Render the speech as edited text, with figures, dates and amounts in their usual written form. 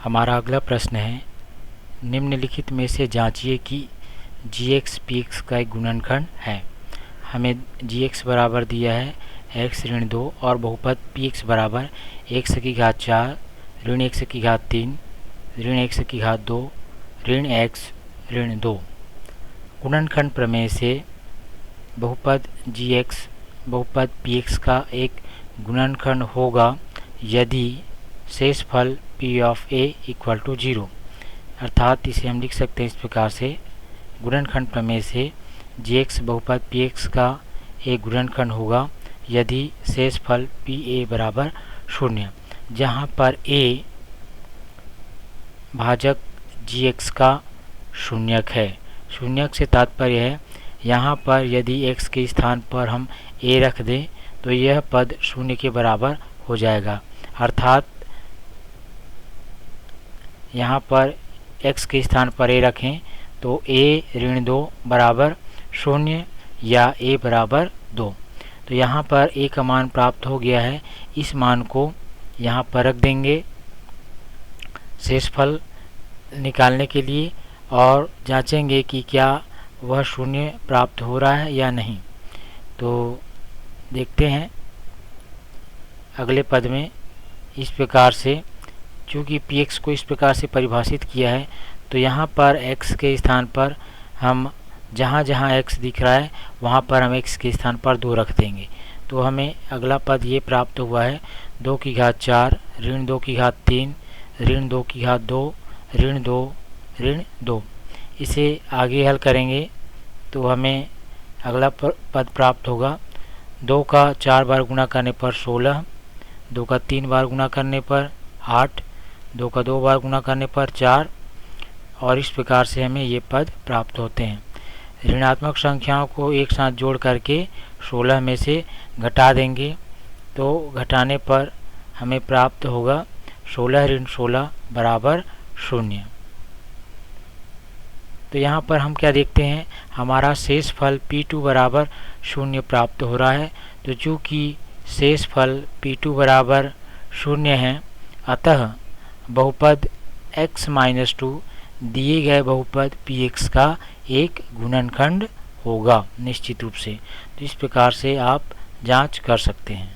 हमारा अगला प्रश्न है, निम्नलिखित में से जांचिए कि gx px का एक गुणनखंड है। हमें gx बराबर दिया है x ऋण 2 और बहुपद px बराबर x की घात 4 ऋण x की घात 3 ऋण x की घात 2 ऋण x ऋण 2। गुणनखंड प्रमेय से बहुपद gx बहुपद px का एक गुणनखंड होगा यदि शेषफल p of a equal to 0। अर्थात इसे हम लिख सकते हैं इस प्रकार से, गुणनखंड प्रमेय से gx बहुपद px का एक गुणनखंड होगा यदि शेषफल pa बराबर 0, जहाँ पर a भाजक gx का शून्यक है। शून्यक से तात्पर्य है यहाँ पर यदि x के स्थान पर हम a रख दें तो यह पद 0 के बराबर हो जाएगा। अर्थात यहाँ पर x के स्थान पर a रखें तो a ऋण 2 बराबर 0 या a बराबर 2। तो यहाँ पर a का मान प्राप्त हो गया है। इस मान को यहाँ पर रख देंगे शेषफल निकालने के लिए और जांचेंगे कि क्या वह 0 प्राप्त हो रहा है या नहीं। तो देखते हैं अगले पद में इस प्रकार से, चूँकि px को इस प्रकार से परिभाषित किया है तो यहाँ पर x के स्थान पर हम जहाँ जहाँ x दिख रहा है वहाँ पर हम x के स्थान पर 2 रख देंगे। तो हमें अगला पद ये प्राप्त हुआ है 2 की घात 4 ऋण 2 की घात 3 ऋण 2 की घात 2 ऋण 2 ऋण 2। इसे आगे हल करेंगे तो हमें अगला पद प्राप्त होगा 2 का 4 बार गुणा करने पर 16, 2 का 3 बार गुणा करने पर 8, 2 का 2 बार गुणा करने पर 4 और इस प्रकार से हमें ये पद प्राप्त होते हैं। ऋणात्मक संख्याओं को एक साथ जोड़ करके 16 में से घटा देंगे तो घटाने पर हमें प्राप्त होगा 16 ऋण 16 बराबर 0। तो यहाँ पर हम क्या देखते हैं, हमारा शेषफल P2 बराबर 0 प्राप्त हो रहा है। तो चूँकि शेषफल P2 बराबर 0 है अतः बहुपद x-2 दिए गए बहुपद px का एक गुणनखंड होगा निश्चित रूप से। तो इस प्रकार से आप जांच कर सकते हैं।